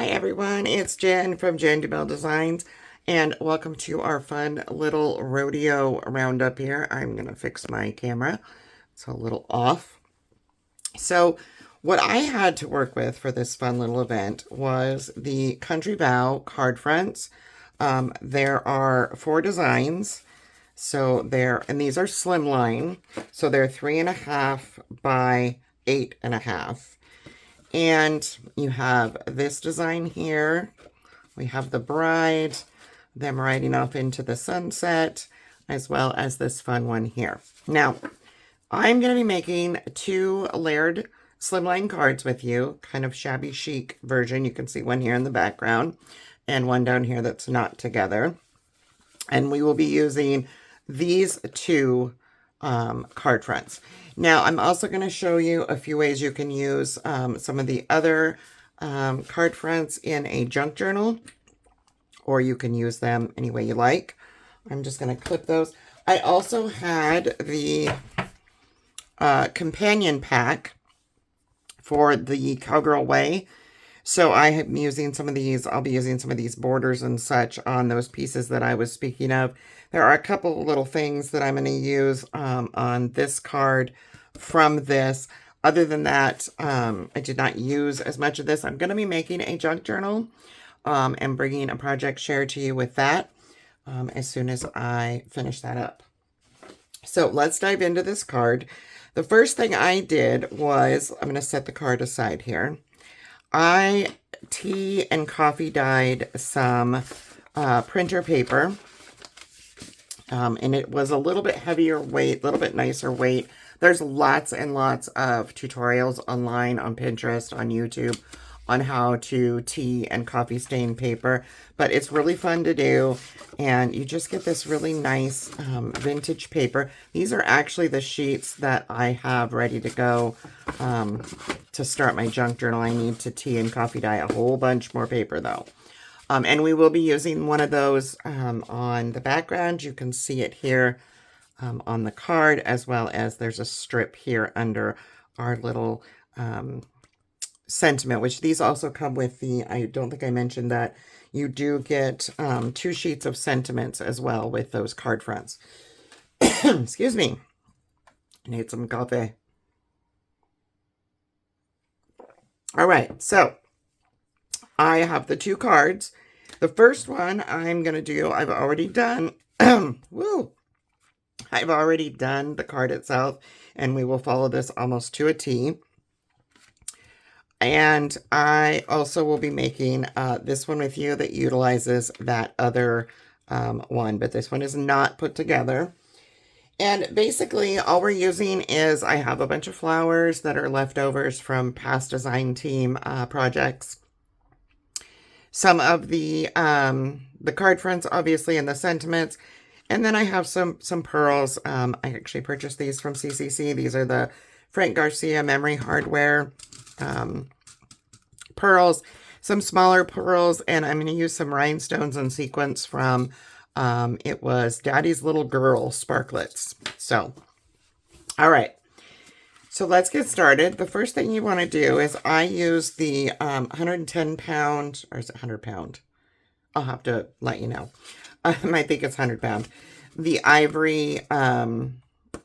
Hi everyone, it's Jen from Jen DeBell Designs, and welcome to our fun little rodeo roundup here. I'm going to fix my camera. It's a little off. So what I had to work with for this fun little event was the Country Bow card fronts. There are 4 designs. And these are Slimline. So they're 3.5 by 8.5. And you have this design here. We have the bride, them riding off into the sunset, as well as this fun one here. Now, I'm going to be making 2 layered slimline cards with you, kind of shabby chic version. You can see one here in the background and one down here that's not together. And we will be using these 2 card fronts. Now, I'm also going to show you a few ways you can use some of the other card fronts in a junk journal, or you can use them any way you like. I'm just going to clip those. I also had the companion pack for the Cowgirl Way. So I am using some of these, I'll be using some of these borders and such on those pieces that I was speaking of. There are a couple little things that I'm going to use on this card from this. Other than that, I did not use as much of this. I'm going to be making a junk journal and bringing a project share to you with that as soon as I finish that up. So let's dive into this card. The first thing I did was, I'm going to set the card aside here. I tea and coffee dyed some printer paper, and it was a little bit heavier weight, a little bit nicer weight. There's lots and lots of tutorials online on Pinterest, on YouTube, on how to tea and coffee stain paper, but it's really fun to do, and you just get this really nice vintage paper. These are actually the sheets that I have ready to go to start my junk journal. I need to tea and coffee dye a whole bunch more paper though. And we will be using one of those on the background. You can see it here on the card, as well as there's a strip here under our little sentiment, which these also come with the, I don't think I mentioned that, you do get 2 sheets of sentiments as well with those card fronts. Excuse me. I need some coffee. All right, so I have the 2 cards. The first one I'm going to do, I've already done, woo! I've already done the card itself, and we will follow this almost to a T. And I also will be making this one with you that utilizes that other one, but this one is not put together. And basically all we're using is, I have a bunch of flowers that are leftovers from past design team projects. Some of the card fronts, obviously, and the sentiments. And then I have some pearls. I actually purchased these from CCC. These are the Frank Garcia Memory Hardware pearls, some smaller pearls, and I'm going to use some rhinestones and sequins from, it was Daddy's Little Girl Sparklets. So, all right. So let's get started. The first thing you want to do is I use the 110 pound, or is it 100 pound? I'll have to let you know. I think it's 100 pound. The ivory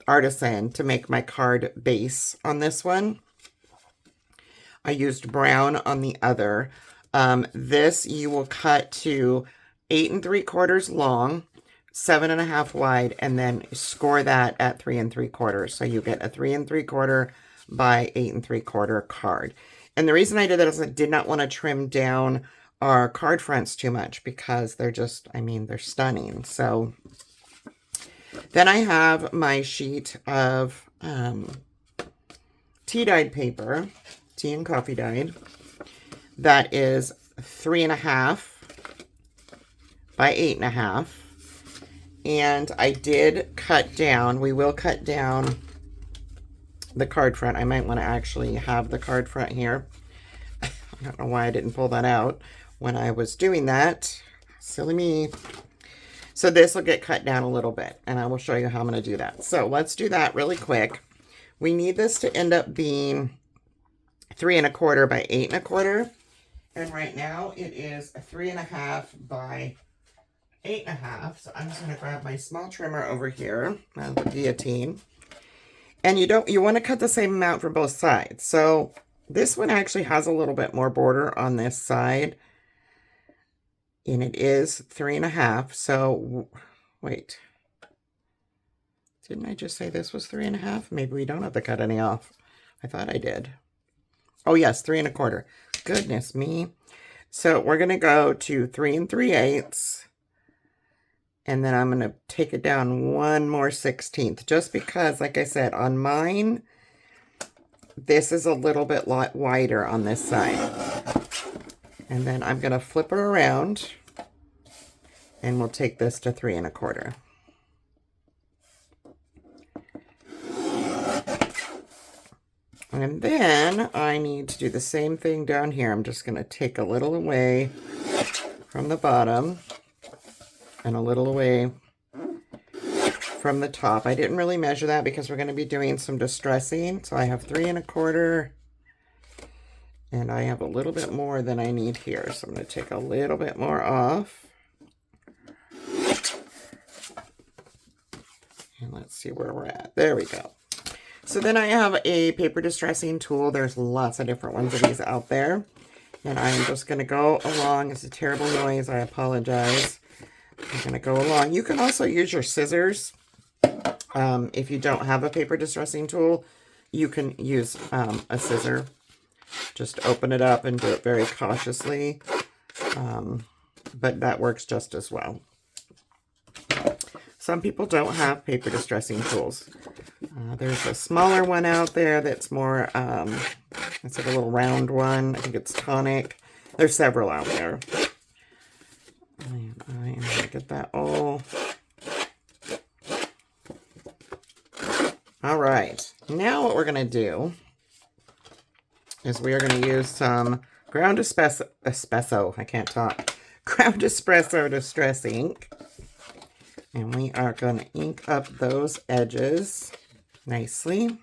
artisan to make my card base on this one. I used brown on the other. This you will cut to 8 3/4 long, 7.5 wide, and then score that at 3 3/4. So you get a 3 3/4 by 8 3/4 card. And the reason I did that is I did not want to trim down our card fronts too much, because they're just, I mean, they're stunning. So then I have my sheet of tea dyed paper, tea and coffee dyed, that is 3.5 by 8.5. And I did cut down, we will cut down the card front. I might want to actually have the card front here. I don't know why I didn't pull that out when I was doing that. Silly me. So this will get cut down a little bit, and I will show you how I'm going to do that. So let's do that really quick. We need this to end up being 3 1/4 by 8 1/4. And right now it is a 3.5 by 8.5. So I'm just going to grab my small trimmer over here, the guillotine. And you want to cut the same amount for both sides. So this one actually has a little bit more border on this side. And it is 3.5. So wait. Didn't I just say this was 3.5? Maybe we don't have to cut any off. I thought I did. Oh yes, 3.25. Goodness me. So we're going to go to 3 3/8. And then I'm going to take it down 1 more 16th. Just because, like I said, on mine, this is a little bit wider on this side. And then I'm going to flip it around. And we'll take this to 3.25. And then I need to do the same thing down here. I'm just going to take a little away from the bottom and a little away from the top. I didn't really measure that because we're going to be doing some distressing. So I have 3.25 and I have a little bit more than I need here. So I'm going to take a little bit more off. And let's see where we're at. There we go. So then I have a paper distressing tool. There's lots of different ones of these out there. And I'm just going to go along. It's a terrible noise. I apologize. I'm going to go along. You can also use your scissors. If you don't have a paper distressing tool, you can use a scissor. Just open it up and do it very cautiously. But that works just as well. Some people don't have paper distressing tools. There's a smaller one out there that's more, it's like a little round one. I think it's tonic. There's several out there. And I am going to get that all. All right. Now what we're going to do is we are going to use some ground espresso. I can't talk. Ground espresso distress ink. And we are going to ink up those edges nicely.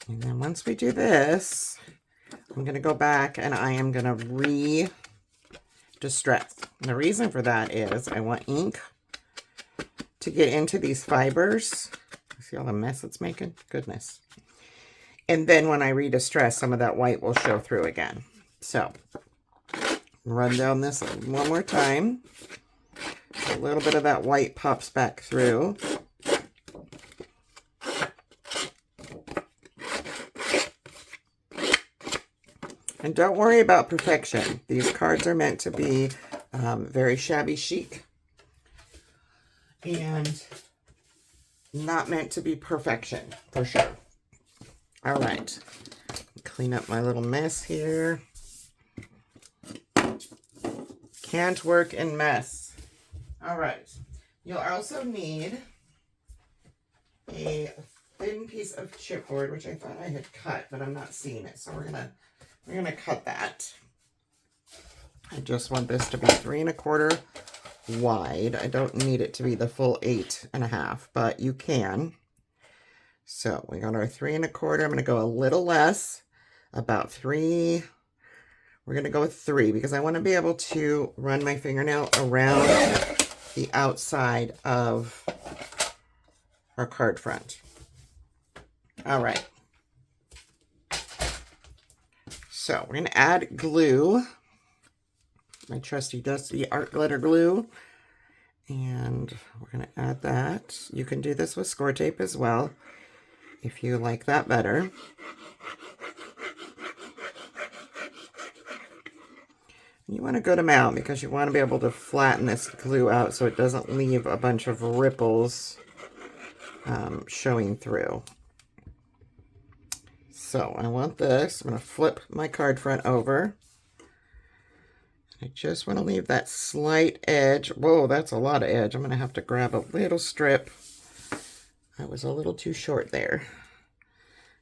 And then once we do this, I'm going to go back and I am going to re-distress. And the reason for that is I want ink to get into these fibers. See all the mess it's making? Goodness. And then when I re-distress, some of that white will show through again. So, run down this one more time. A little bit of that white pops back through. And don't worry about perfection. These cards are meant to be very shabby chic and not meant to be perfection, for sure. All right. Clean up my little mess here. Can't work in mess. All right. You'll also need a thin piece of chipboard, which I thought I had cut, but I'm not seeing it. So we're gonna cut that. I just want this to be 3.25 wide. I don't need it to be the full 8.5, but you can. So we got our 3.25. I'm gonna go a little less, about 3. We're gonna go with 3 because I want to be able to run my fingernail around the outside of our card front. All right. So we're going to add glue, my trusty dusty art glitter glue, and we're going to add that. You can do this with score tape as well, if you like that better. You want a good amount because you want to be able to flatten this glue out so it doesn't leave a bunch of ripples showing through. So I want this. I'm going to flip my card front over. I just want to leave that slight edge. Whoa, that's a lot of edge. I'm going to have to grab a little strip. I was a little too short there.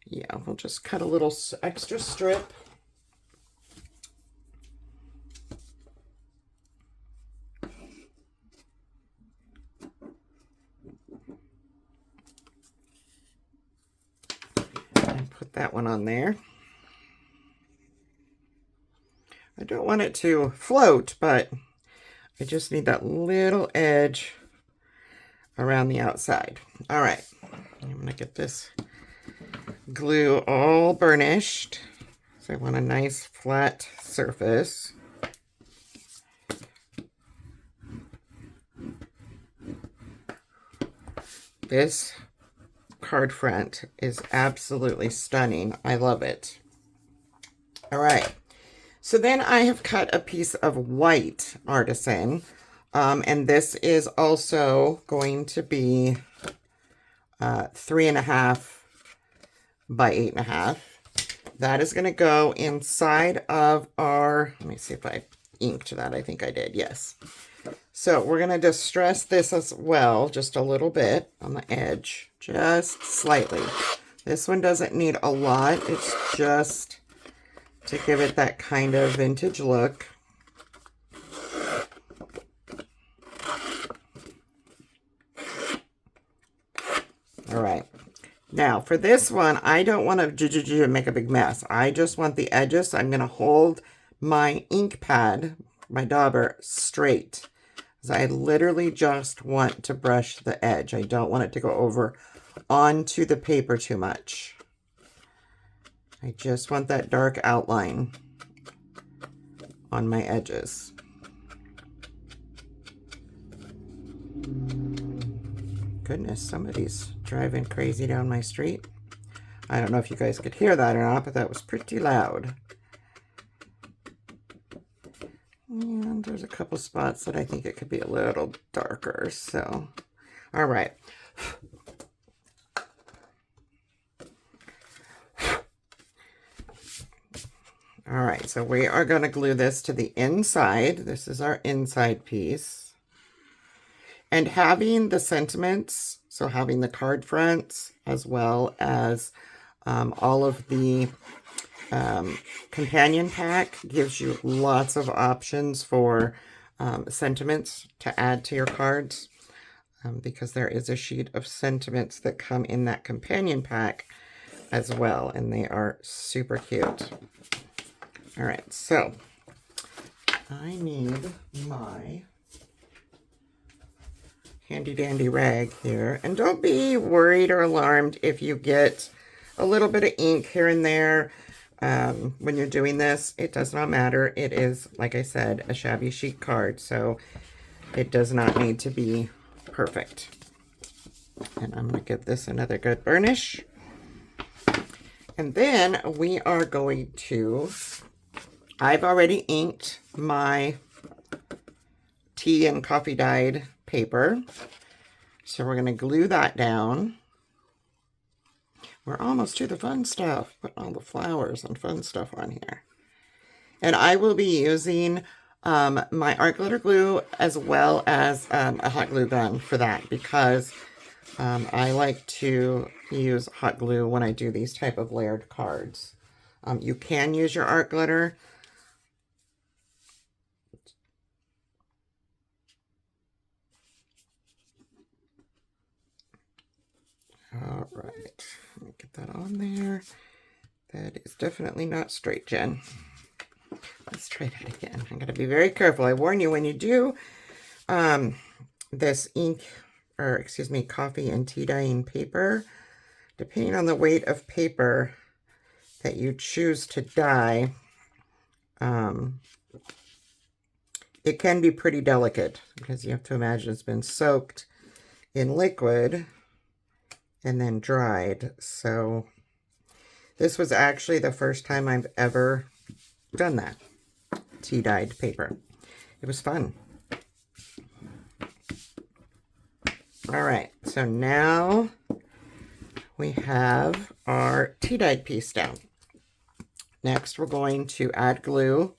Yeah, we'll just cut a little extra strip. And put that one on there. don't want it to float, but I just need that little edge around the outside. All right, I'm going to get this glue all burnished. So I want a nice flat surface. This card front is absolutely stunning. I love it. All right. So then I have cut a piece of white artisan. And this is also going to be 3.5 by 8.5. That is going to go inside of our, let me see if I inked that. I think I did. Yes. So we're going to distress this as well, just a little bit on the edge, just slightly. This one doesn't need a lot. It's just to give it that kind of vintage look. All right. Now for this one, I don't want to make a big mess. I just want the edges. So I'm going to hold my ink pad, my dauber, straight. Because I literally just want to brush the edge. I don't want it to go over onto the paper too much. I just want that dark outline on my edges. Goodness, somebody's driving crazy down my street. I don't know if you guys could hear that or not, but that was pretty loud. And there's a couple spots that I think it could be a little darker, so. All right. All right, so we are going to glue this to the inside. This is our inside piece. And having the sentiments, so having the card fronts, as well as all of the companion pack, gives you lots of options for sentiments to add to your cards. Because there is a sheet of sentiments that come in that companion pack as well, and they are super cute. All right, so I need my handy dandy rag here. And don't be worried or alarmed if you get a little bit of ink here and there when you're doing this. It does not matter. It is, like I said, a shabby chic card, so it does not need to be perfect. And I'm going to give this another good burnish. And then we are going to, I've already inked my tea and coffee dyed paper. So we're going to glue that down. We're almost to the fun stuff. Put all the flowers and fun stuff on here. And I will be using my art glitter glue as well as a hot glue gun for that, because I like to use hot glue when I do these type of layered cards. You can use your art glitter. All right, let me get that on there. That is definitely not straight, Jen. Let's try that again. I'm going to be very careful. I warn you, when you do this ink, or excuse me, coffee and tea dyeing paper, depending on the weight of paper that you choose to dye, it can be pretty delicate, because you have to imagine it's been soaked in liquid and then dried. So this was actually the first time I've ever done that, tea dyed paper. It was fun. All right, so now we have our tea dyed piece down. Next, we're going to add glue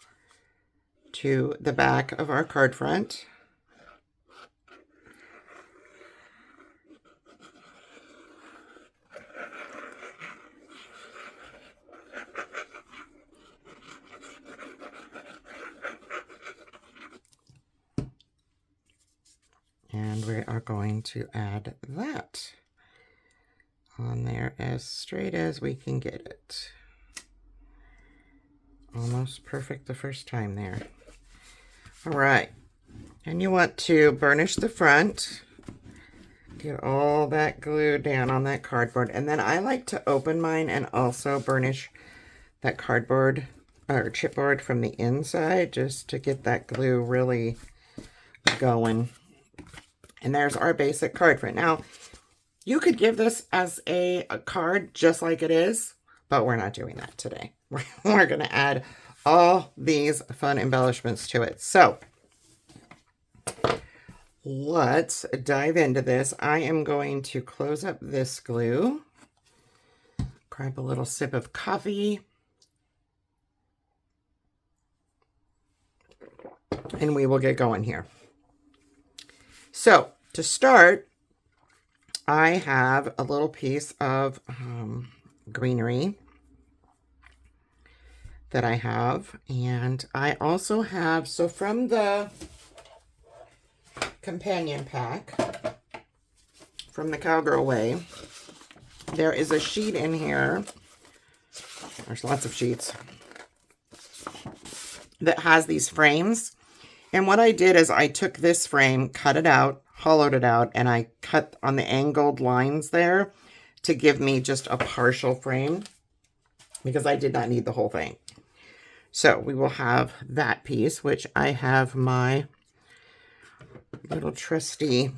to the back of our card front. And we are going to add that on there as straight as we can get it. Almost perfect the first time there. All right. And you want to burnish the front. Get all that glue down on that cardboard. And then I like to open mine and also burnish that cardboard or chipboard from the inside just to get that glue really going. And there's our basic card for it. Now, you could give this as a card just like it is, but we're not doing that today. We're going to add all these fun embellishments to it. So, let's dive into this. I am going to close up this glue, grab a little sip of coffee, and we will get going here. So, to start, I have a little piece of greenery that I have, and I also have, so from the companion pack from the Cowgirl Way, there is a sheet in here. There's lots of sheets that has these frames. And what I did is I took this frame, cut it out, hollowed it out, and I cut on the angled lines there to give me just a partial frame because I did not need the whole thing. So we will have that piece, which I have my little trusty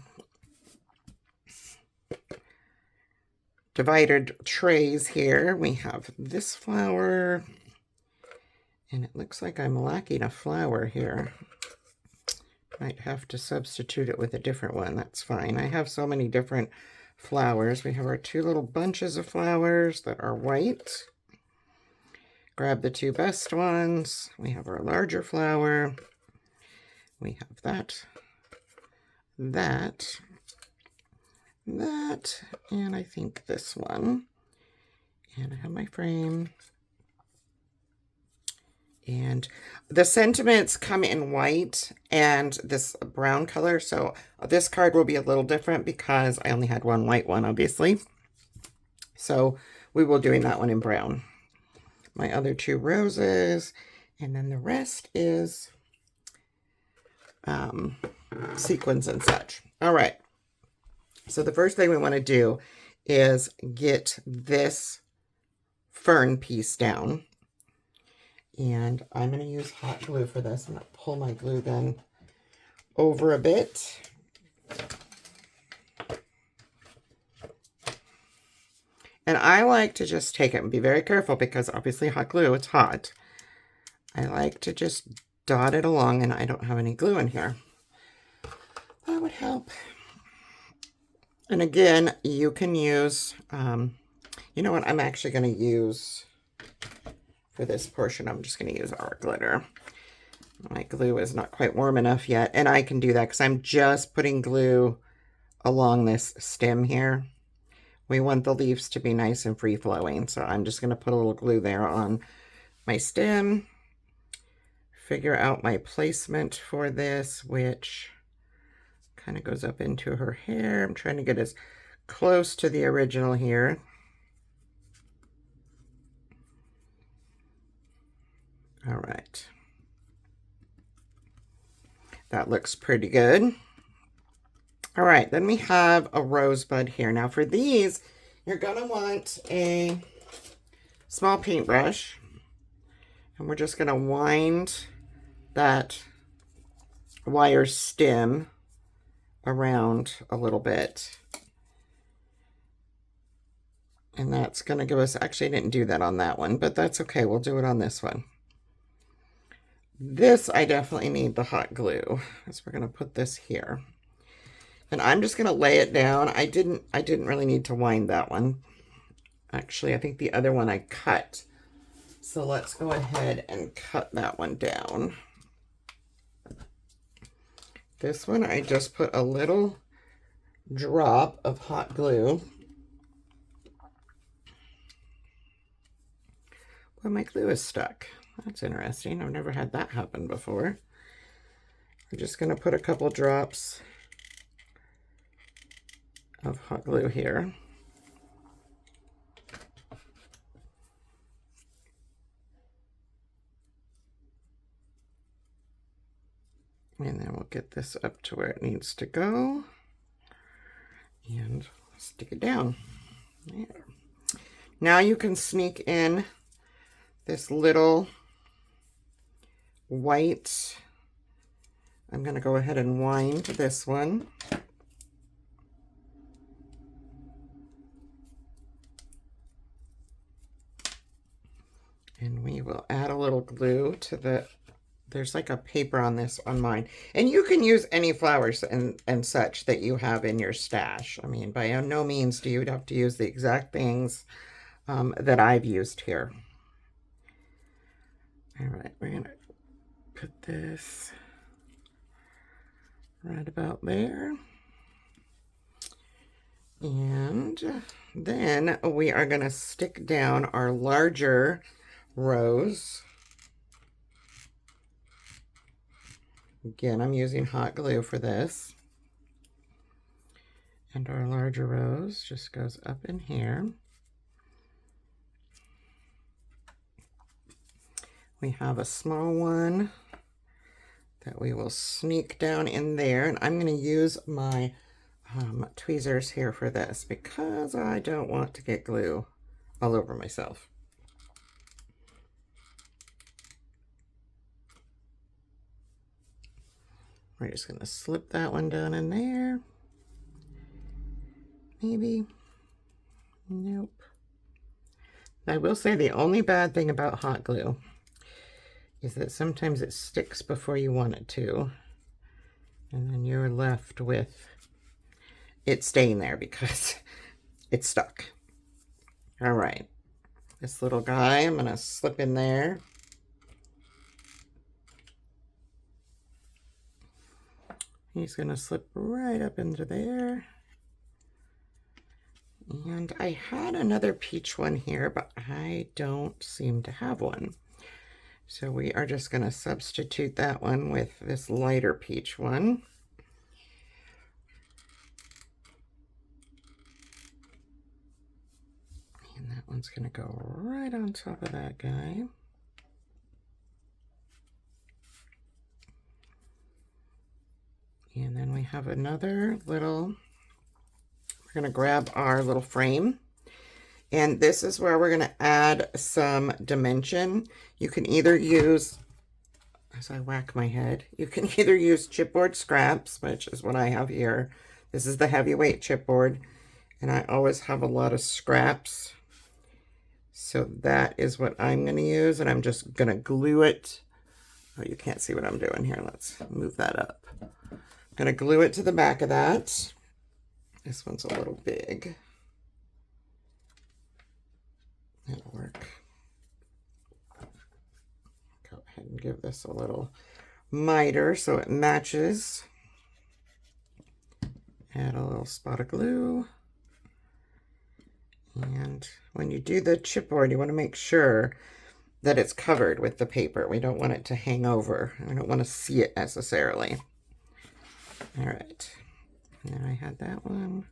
divided trays here. We have this flower, and it looks like I'm lacking a flower here. Might have to substitute it with a different one. That's fine. I have so many different flowers. We have our two little bunches of flowers that are white. Grab the two best ones. We have our larger flower. We have that, and I think this one. And I have my frame. And the sentiments come in white and this brown color. So this card will be a little different because I only had one white one, obviously. So we will doing that one in brown. My other two roses. And then the rest is sequins and such. All right. So the first thing we want to do is get this fern piece down. And I'm going to use hot glue for this. I'm going to pull my glue gun over a bit. And I like to just take it and be very careful because obviously hot glue, it's hot. I like to just dot it along, and I don't have any glue in here. That would help. And again, you can use, you know what, I'm actually going to use, for this portion, I'm just going to use our glitter. My glue is not quite warm enough yet, and I can do that because I'm just putting glue along this stem here. We want the leaves to be nice and free-flowing, so I'm just going to put a little glue there on my stem. Figure out my placement for this, which kind of goes up into her hair. I'm trying to get as close to the original here. All right. That looks pretty good. All right, then we have a rosebud here. Now for these, you're gonna want a small paintbrush, and we're just gonna wind that wire stem around a little bit. And that's gonna give us, actually I didn't do that on that one, but that's okay, we'll do it on this one. This, I definitely need the hot glue, so we're going to put this here. And I'm just going to lay it down. I didn't really need to wind that one. Actually, I think the other one I cut. So let's go ahead and cut that one down. This one, I just put a little drop of hot glue. Well, my glue is stuck. That's interesting. I've never had that happen before. I'm just going to put a couple drops of hot glue here. get this up to where it needs to go and stick it down. There. Now you can sneak in this little white. I'm going to go ahead and wind this one. And we will add a little glue to the, there's like a paper on this on mine. And you can use any flowers and such that you have in your stash. I mean, by no means do you have to use the exact things that I've used here. All right, we're going to put this right about there. And then we are going to stick down our larger rose. Again, I'm using hot glue for this. And our larger rose just goes up in here. We have a small one that we will sneak down in there. And I'm going to use my tweezers here for this because I don't want to get glue all over myself. We're just going to slip that one down in there. Maybe. Nope. I will say the only bad thing about hot glue is that sometimes it sticks before you want it to. And then you're left with it staying there because it's stuck. All right. This little guy, I'm going to slip in there. He's going to slip right up into there. And I had another peach one here, but I don't seem to have one. So we are just going to substitute that one with this lighter peach one. And that one's going to go right on top of that guy. And then we have another little, we're going to grab our little frame. And this is where we're going to add some dimension. You can either use, as I whack my head, you can either use chipboard scraps, which is what I have here. This is the heavyweight chipboard. And I always have a lot of scraps. So that is what I'm going to use. And I'm just going to glue it. Oh, you can't see what I'm doing here. Let's move that up. I'm going to glue it to the back of that. This one's a little big. That'll work. Go ahead and give this a little miter so it matches. Add a little spot of glue. And when you do the chipboard, you want to make sure that it's covered with the paper. We don't want it to hang over. I don't want to see it necessarily. All right, now I had that one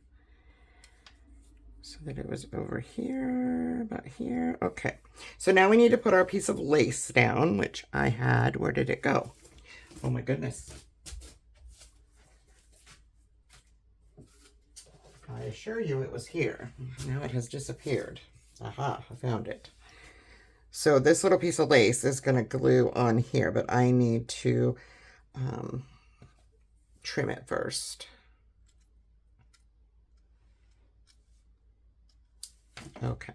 so that it was over here, about here. Okay, so now we need to put our piece of lace down, which I had. Where did it go? Oh my goodness. I assure you it was here. Now it has disappeared. Aha, I found it. So this little piece of lace is going to glue on here, but I need to trim it first. Okay.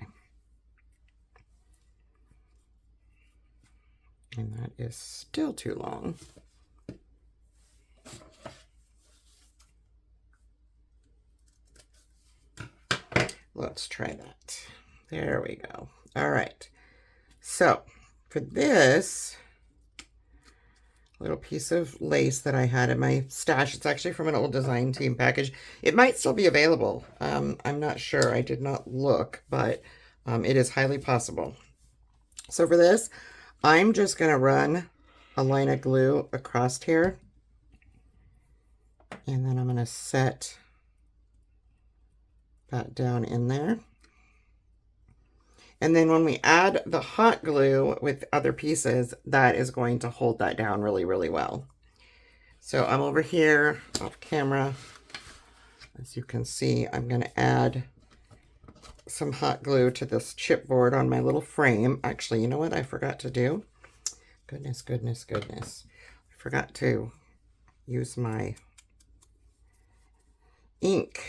And that is still too long. Let's try that. There we go. All right. So for this little piece of lace that I had in my stash, it's actually from an old design team package. It might still be available. I'm not sure. I did not look, but it is highly possible. So for this, I'm just going to run a line of glue across here. And then I'm going to set that down in there. And then when we add the hot glue with other pieces, that is going to hold that down really, really well. So I'm over here off camera. As you can see, I'm going to add some hot glue to this chipboard on my little frame. Actually, you know what I forgot to do? Goodness, goodness, goodness. I forgot to use my ink.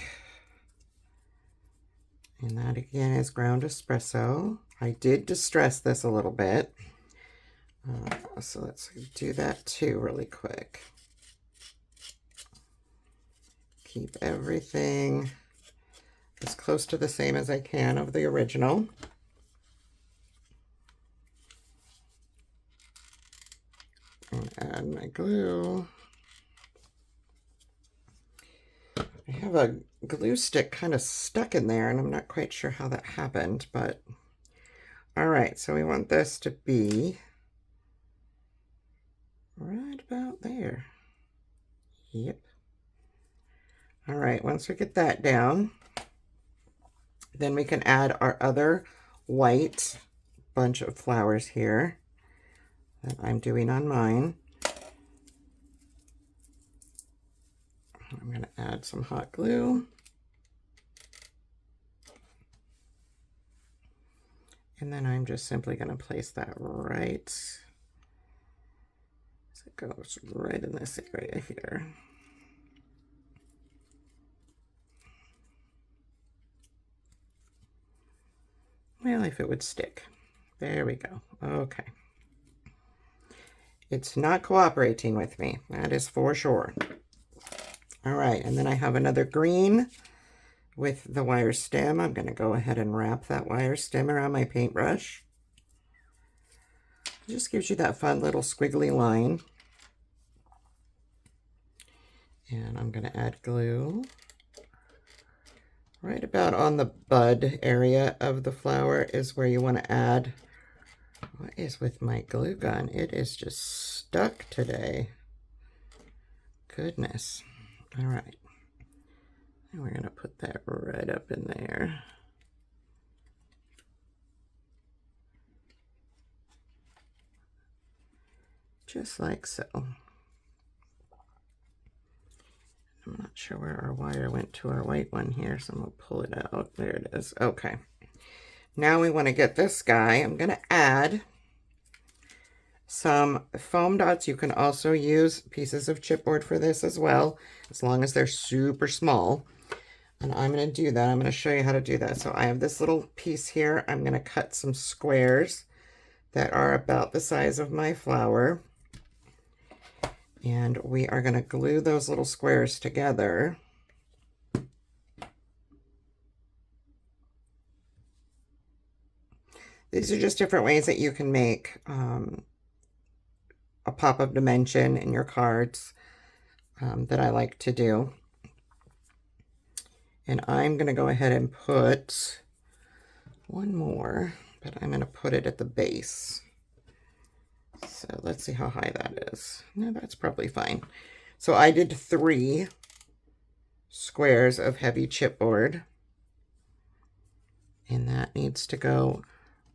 And that again is ground espresso. I did distress this a little bit. So let's do that too really quick. Keep everything as close to the same as I can of the original. And add my glue. I have a glue stick kind of stuck in there and I'm not quite sure how that happened, but all right, so we want this to be right about there. Yep. All right, once we get that down, then we can add our other white bunch of flowers here that I'm doing on mine. I'm going to add some hot glue. And then I'm just simply going to place that right, so it goes right in this area here. Well, if it would stick. There we go. Okay. It's not cooperating with me. That is for sure. All right, and then I have another green with the wire stem. I'm going to go ahead and wrap that wire stem around my paintbrush. It just gives you that fun little squiggly line. And I'm going to add glue right about on the bud area of the flower is where you want to add. What is with my glue gun? It is just stuck today. Goodness. All right. And we're going to put that right up in there. Just like so. I'm not sure where our wire went to our white one here, so I'm going to pull it out. There it is. Okay. Now we want to get this guy. I'm going to add some foam dots. You can also use pieces of chipboard for this as well, as long as they're super small. And I'm going to do that. I'm going to show you how to do that. So I have this little piece here. I'm going to cut some squares that are about the size of my flower. And we are going to glue those little squares together. These are just different ways that you can make a pop of dimension in your cards that I like to do. And I'm going to go ahead and put one more, but I'm going to put it at the base. So let's see how high that is. No, that's probably fine. So I did 3 squares of heavy chipboard. And that needs to go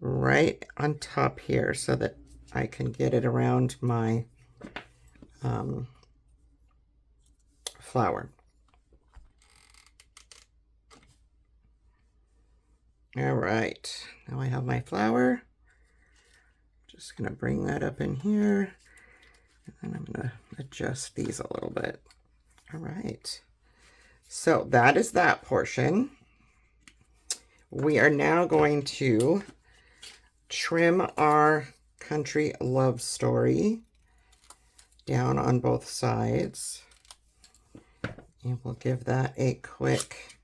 right on top here so that I can get it around my flower. All right, now I have my flower. Just gonna bring that up in here, and then I'm gonna adjust these a little bit. All right, so that is that portion. We are now going to trim our country love story down on both sides. And we'll give that a quick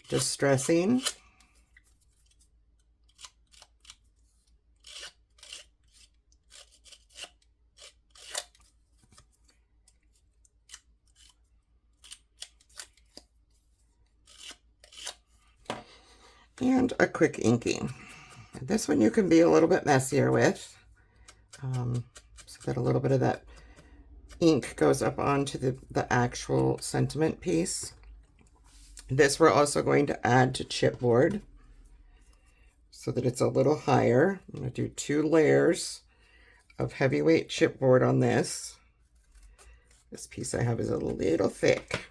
distressing. And a quick inking. This one you can be a little bit messier with, so that a little bit of that ink goes up onto the actual sentiment piece. This we're also going to add to chipboard so that it's a little higher. I'm going to do 2 layers of heavyweight chipboard on this. This piece I have is a little thick.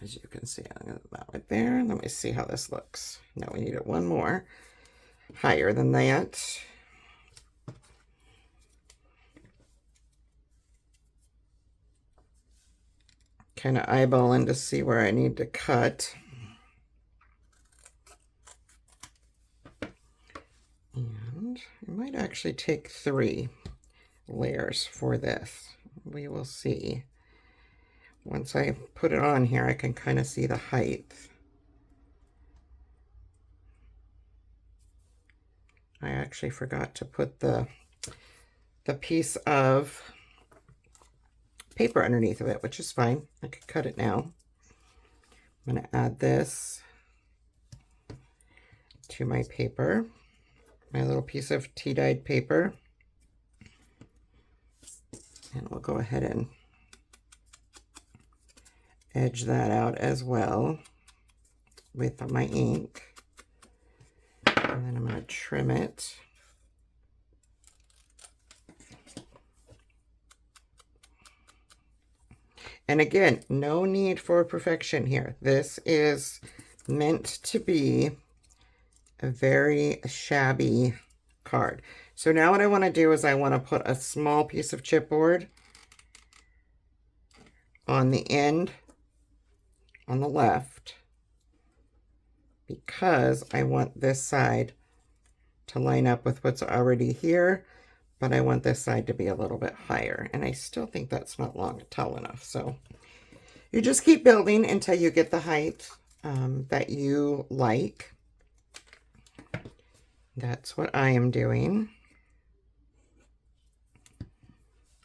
As you can see, I'm going to that right there. Let me see how this looks. Now we need it one more higher than that. Kind of eyeballing to see where I need to cut. And I might actually take 3 layers for this. We will see. Once I put it on here, I can kind of see the height. I actually forgot to put the piece of paper underneath of it, which is fine. I could cut it now. I'm going to add this to my paper, my little piece of tea-dyed paper. And we'll go ahead and edge that out as well with my ink. And then I'm going to trim it. And again, no need for perfection here. This is meant to be a very shabby card. So now what I want to do is I want to put a small piece of chipboard on the end on the left, because I want this side to line up with what's already here, but I want this side to be a little bit higher. And I still think that's not tall enough. So you just keep building until you get the height that you like. That's what I am doing.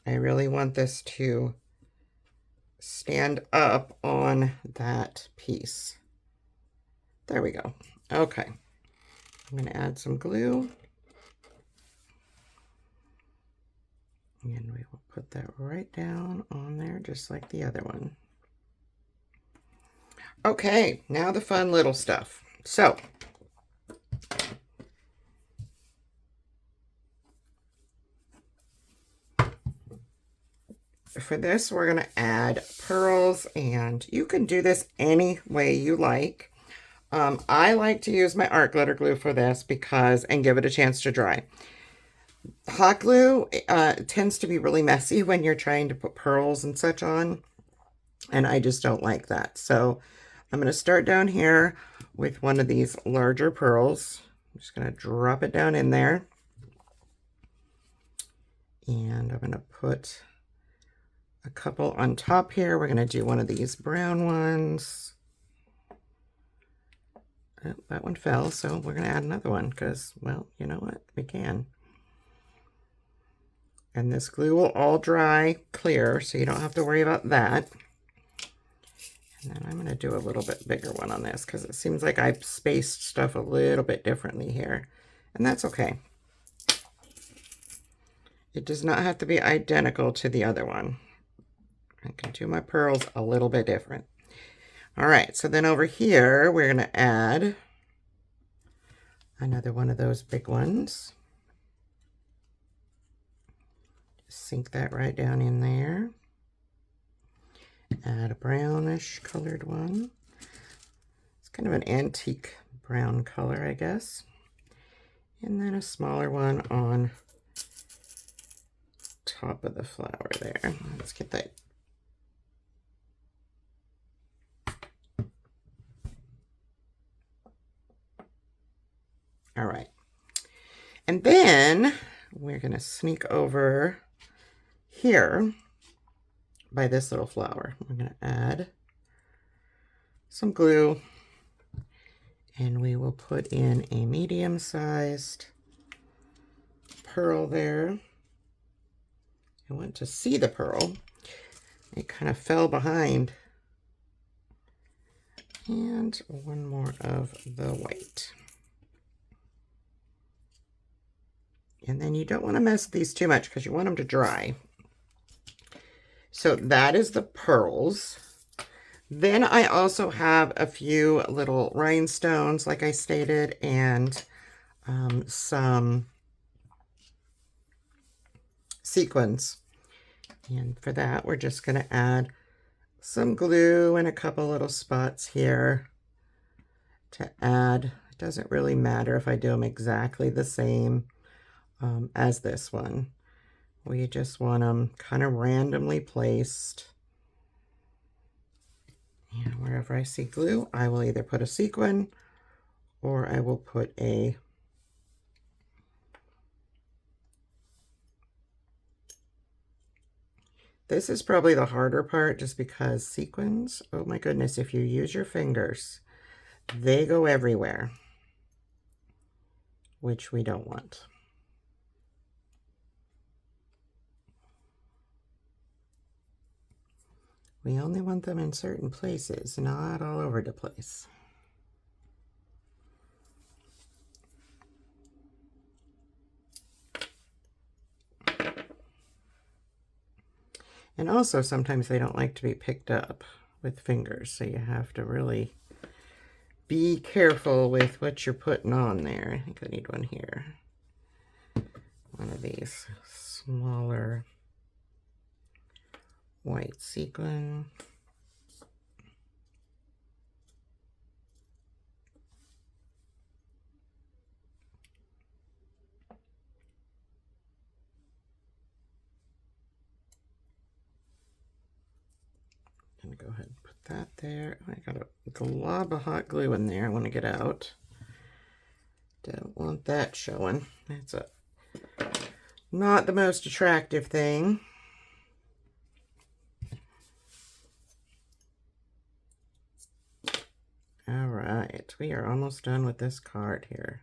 I really want this to stand up on that piece. There we go. Okay. I'm going to add some glue. And we will put that right down on there, just like the other one. Okay, now the fun little stuff. So, for this, we're going to add pearls, and you can do this any way you like. I like to use my art glitter glue for this and give it a chance to dry. Hot glue tends to be really messy when you're trying to put pearls and such on, and I just don't like that. So I'm going to start down here with one of these larger pearls. I'm just going to drop it down in there, and I'm going to put a couple on top here. We're going to do one of these brown ones. Oh, that one fell, so we're going to add another one because, well, you know what? We can. And this glue will all dry clear, so you don't have to worry about that. And then I'm going to do a little bit bigger one on this because it seems like I've spaced stuff a little bit differently here. And that's okay. It does not have to be identical to the other one. I can do my pearls a little bit different. All right, so then over here, we're going to add another one of those big ones. Sink that right down in there. Add a brownish colored one. It's kind of an antique brown color, I guess. And then a smaller one on top of the flower there. Let's get that. All right. And then we're going to sneak over here by this little flower. We're going to add some glue, and we will put in a medium-sized pearl there. I want to see the pearl. It kind of fell behind. And one more of the white. And then you don't want to mess with these too much because you want them to dry. So that is the pearls. Then I also have a few little rhinestones, like I stated, and some sequins. And for that, we're just going to add some glue and a couple little spots here to add. It doesn't really matter if I do them exactly the same as this one. We just want them kind of randomly placed. And wherever I see glue, I will either put a sequin or I will put a This is probably the harder part just because sequins, oh my goodness, if you use your fingers, they go everywhere, which we don't want. We only want them in certain places, not all over the place. And also sometimes they don't like to be picked up with fingers, so you have to really be careful with what you're putting on there. I think I need one here. One of these smaller white sequin. I'm gonna go ahead and put that there. I got a glob of hot glue in there I want to get out. Don't want that showing. That's not the most attractive thing. All right, we are almost done with this card here.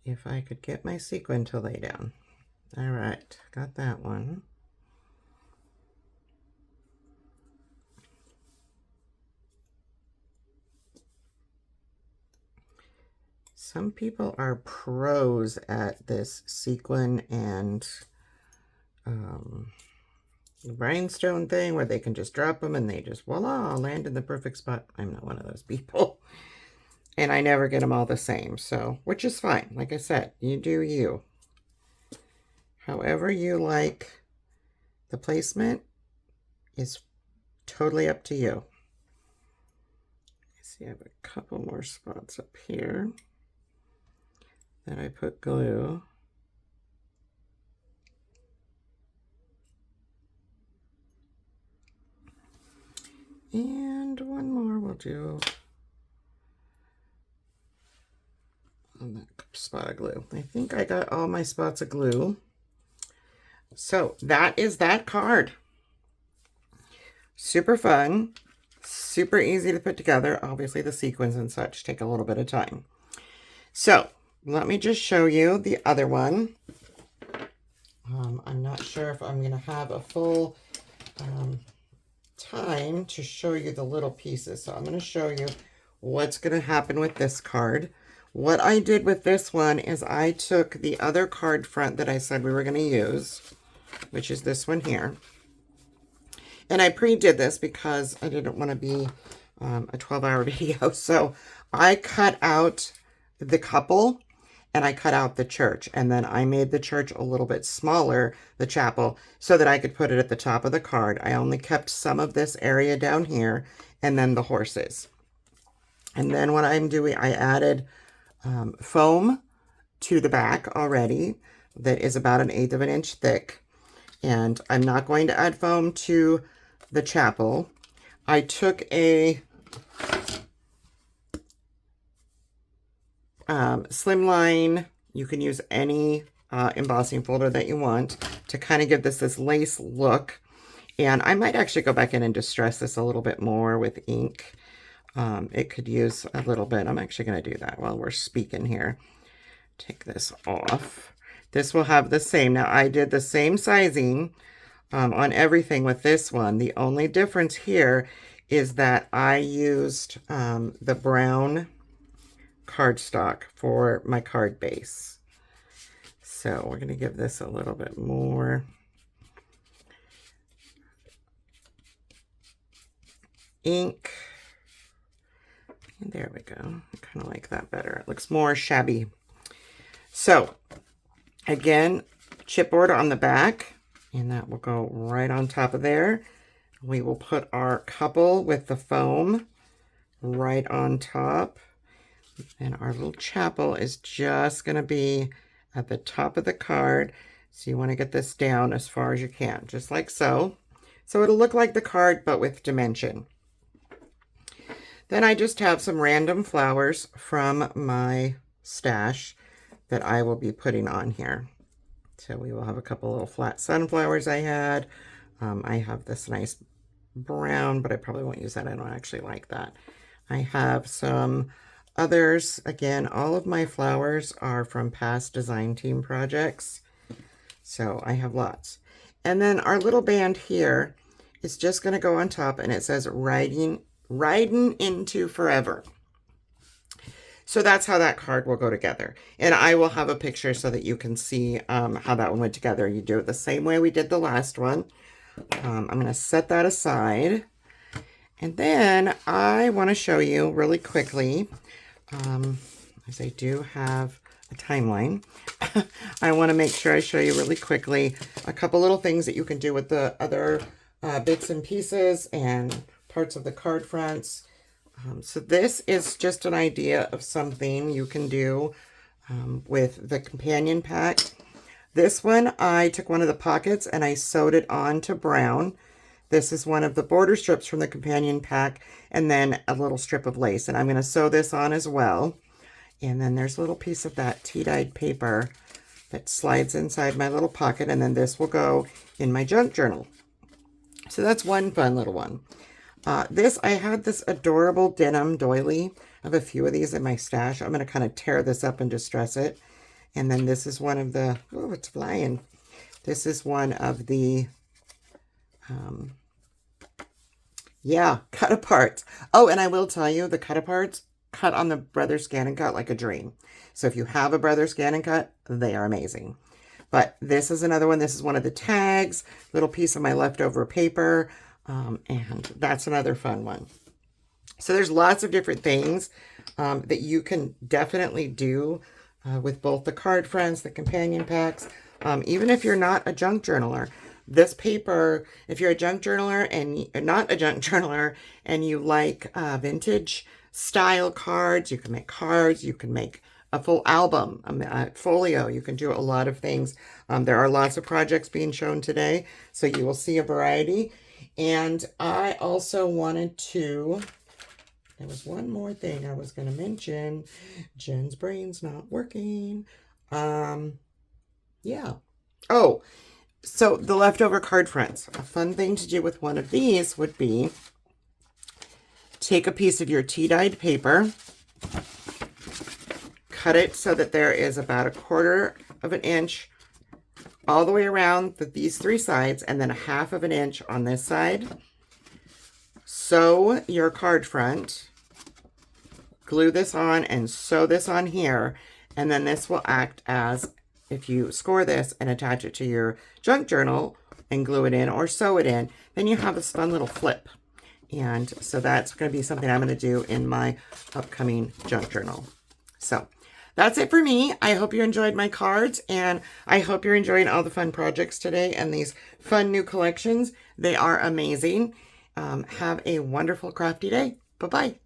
If I could get my sequin to lay down. All right, got that one. Some people are pros at this sequin and rhinestone thing where they can just drop them and they just voila, land in the perfect spot. I'm not one of those people. And I never get them all the same, so, which is fine. Like I said, you do you. However you like the placement is totally up to you. See, I have a couple more spots up here that I put glue. And one more we'll do on that spot of glue. I think I got all my spots of glue. So that is that card. Super fun, super easy to put together. Obviously the sequins and such take a little bit of time. So let me just show you the other one. I'm not sure if I'm going to have a full time to show you the little pieces. So I'm going to show you what's going to happen with this card. What I did with this one is I took the other card front that I said we were going to use, which is this one here. And I pre-did this because I didn't want to be a 12-hour video. So I cut out the couple and I cut out the church. And then I made the church a little bit smaller, the chapel, so that I could put it at the top of the card. I only kept some of this area down here and then the horses. And then what I'm doing, I added foam to the back already that is about 1/8 of an inch thick. And I'm not going to add foam to the chapel. I took a Slimline, you can use any embossing folder that you want to kind of give this lace look. And I might actually go back in and distress this a little bit more with ink. It could use a little bit. I'm actually going to do that while we're speaking here. Take this off. This will have the same. Now, I did the same sizing on everything with this one. The only difference here is that I used the brown cardstock for my card base. So we're going to give this a little bit more ink. And there we go. I kind of like that better. It looks more shabby. So, again, chipboard on the back, and that will go right on top of there. We will put our couple with the foam right on top. And our little chapel is just going to be at the top of the card. So you want to get this down as far as you can, just like so. So it'll look like the card, but with dimension. Then I just have some random flowers from my stash that I will be putting on here. So we will have a couple little flat sunflowers I had. I have this nice brown, but I probably won't use that. I don't actually like that. I have some others. Again, all of my flowers are from past design team projects. So I have lots. And then our little band here is just going to go on top, and it says riding into forever. So that's how that card will go together. And I will have a picture so that you can see how that one went together. You do it the same way we did the last one. I'm going to set that aside. And then I want to show you really quickly, as I do have a timeline, I want to make sure I show you really quickly a couple little things that you can do with the other bits and pieces and parts of the card fronts. So this is just an idea of something you can do with the companion pack. This one, I took one of the pockets and I sewed it on to brown. This is one of the border strips from the companion pack, and then a little strip of lace. And I'm going to sew this on as well. And then there's a little piece of that tea-dyed paper that slides inside my little pocket, and then this will go in my junk journal. So that's one fun little one. I had this adorable denim doily. I have a few of these in my stash. I'm going to kind of tear this up and distress it. And then this is one of the, oh, it's flying. This is one of the, cut aparts. Oh, and I will tell you, the cut aparts cut on the Brothers Scan and Cut like a dream. So if you have a Brothers Scan and Cut, they are amazing. But this is another one. This is one of the tags, little piece of my leftover paper. And that's another fun one. So there's lots of different things that you can definitely do with both the card friends, the companion packs, even if you're not a junk journaler. This paper, if you're a junk journaler and not a junk journaler and you like vintage style cards, you can make cards, you can make a full album, a folio. You can do a lot of things. There are lots of projects being shown today, so you will see a variety. And I also wanted to, there was one more thing I was going to mention. Jen's brain's not working. Yeah. Oh, so the leftover card fronts. A fun thing to do with one of these would be take a piece of your tea-dyed paper, cut it so that there is about 1/4 of an inch all the way around these three sides, and then 1/2 of an inch on this side. Sew your card front, glue this on, and sew this on here, and then this will act as, if you score this and attach it to your junk journal and glue it in or sew it in, then you have this fun little flip. And so that's going to be something I'm going to do in my upcoming junk journal. So that's it for me. I hope you enjoyed my cards, and I hope you're enjoying all the fun projects today and these fun new collections. They are amazing. Have a wonderful crafty day. Bye-bye.